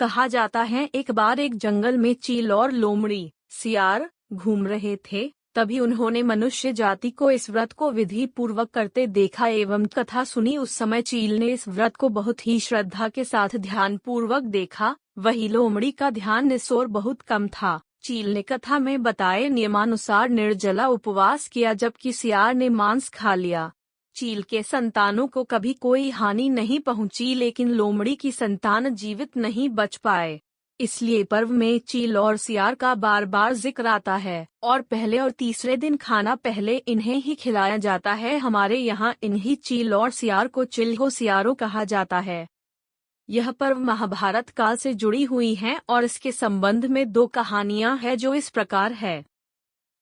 कहा जाता है एक बार एक जंगल में चील और लोमड़ी सियार घूम रहे थे। तभी उन्होंने मनुष्य जाति को इस व्रत को विधि पूर्वक करते देखा एवं कथा सुनी। उस समय चील ने इस व्रत को बहुत ही श्रद्धा के साथ ध्यान पूर्वक देखा, वही लोमड़ी का ध्यान निसोर बहुत कम था। चील ने कथा में बताए नियमानुसार निर्जला उपवास किया, जबकि सियार ने मांस खा लिया। चील के संतानों को कभी कोई हानि नहीं पहुंची, लेकिन लोमड़ी की संतान जीवित नहीं बच पाए। इसलिए पर्व में चील और सियार का बार बार जिक्र आता है और पहले और तीसरे दिन खाना पहले इन्हें ही खिलाया जाता है। हमारे यहाँ इन्हीं चील और सियार को चिल्हो सियारो कहा जाता है। यह पर्व महाभारत काल से जुड़ी हुई है और इसके संबंध में दो कहानियां हैं जो इस प्रकार है।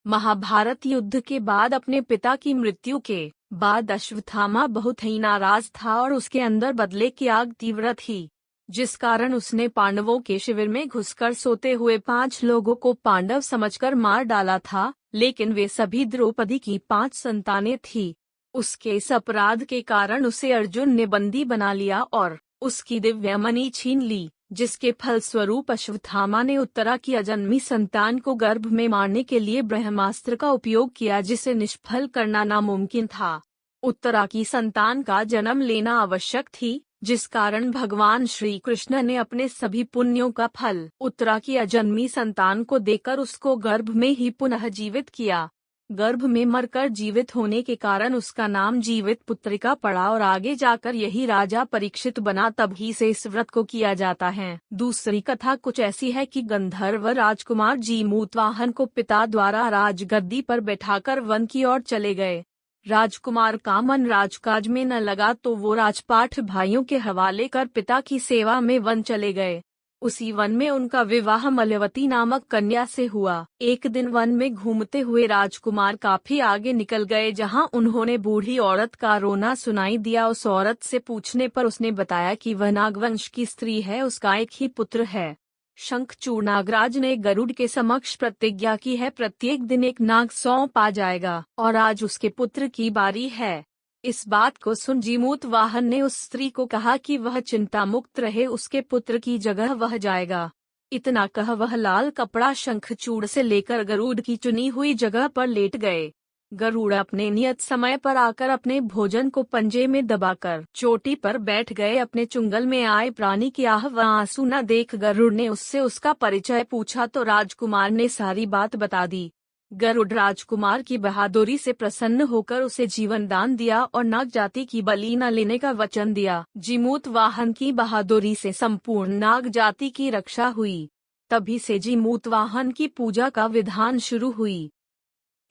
महाभारत युद्ध के बाद अपने पिता की मृत्यु के बाद अश्वत्थामा बहुत ही नाराज था और उसके अंदर बदले की आग तीव्र थी, जिस कारण उसने पांडवों के शिविर में घुसकर सोते हुए 5 लोगों को पांडव समझकर मार डाला था, लेकिन वे सभी द्रौपदी की 5 संतानें थी। उसके इस अपराध के कारण उसे अर्जुन ने बंदी बना लिया और उसकी दिव्य मणि छीन ली, जिसके फलस्वरूप अश्वत्थामा ने उत्तरा की अजन्मी संतान को गर्भ में मारने के लिए ब्रह्मास्त्र का उपयोग किया, जिसे निष्फल करना नामुमकिन था। उत्तरा की संतान का जन्म लेना आवश्यक थी, जिस कारण भगवान श्री कृष्ण ने अपने सभी पुण्यों का फल उत्तरा की अजन्मी संतान को देकर उसको गर्भ में ही पुनः जीवित किया। गर्भ में मरकर जीवित होने के कारण उसका नाम जीवित पुत्रिका पड़ा और आगे जाकर यही राजा परीक्षित बना। तभी से इस व्रत को किया जाता है। दूसरी कथा कुछ ऐसी है कि गंधर्व राजकुमार जीमूतवाहन को पिता द्वारा राजगद्दी पर बैठाकर वन की ओर चले गए। राजकुमार का मन राजकाज में न लगा तो वो राजपाट भाइयों के हवाले कर पिता की सेवा में वन चले गए। उसी वन में उनका विवाह मल्यवती नामक कन्या से हुआ। एक दिन वन में घूमते हुए राजकुमार काफी आगे निकल गए, जहां उन्होंने बूढ़ी औरत का रोना सुनाई दिया। उस औरत से पूछने पर उसने बताया कि वह नागवंश की स्त्री है, उसका एक ही पुत्र है। शंखचूड़ नागराज ने गरुड़ के समक्ष प्रतिज्ञा की है, प्रत्येक दिन एक नाग सौंपा जाएगा और आज उसके पुत्र की बारी है। इस बात को सुन जीमूतवाहन ने उस स्त्री को कहा कि वह चिंता मुक्त रहे, उसके पुत्र की जगह वह जाएगा। इतना कह वह लाल कपड़ा शंखचूड़ से लेकर गरुड़ की चुनी हुई जगह पर लेट गए। गरुड़ अपने नियत समय पर आकर अपने भोजन को पंजे में दबाकर चोटी पर बैठ गए। अपने चुंगल में आए प्राणी की आह व आंसू न देख गरुड़ ने उससे उसका परिचय पूछा तो राजकुमार ने सारी बात बता दी। गरुड़ राजकुमार की बहादुरी से प्रसन्न होकर उसे जीवन दान दिया और नाग जाति की बलि न लेने का वचन दिया। जीमूतवाहन की बहादुरी से संपूर्ण नाग जाति की रक्षा हुई। तभी से जीमूतवाहन की पूजा का विधान शुरू हुई।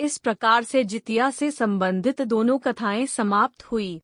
इस प्रकार से जितिया से संबंधित दोनों कथाएं समाप्त हुई।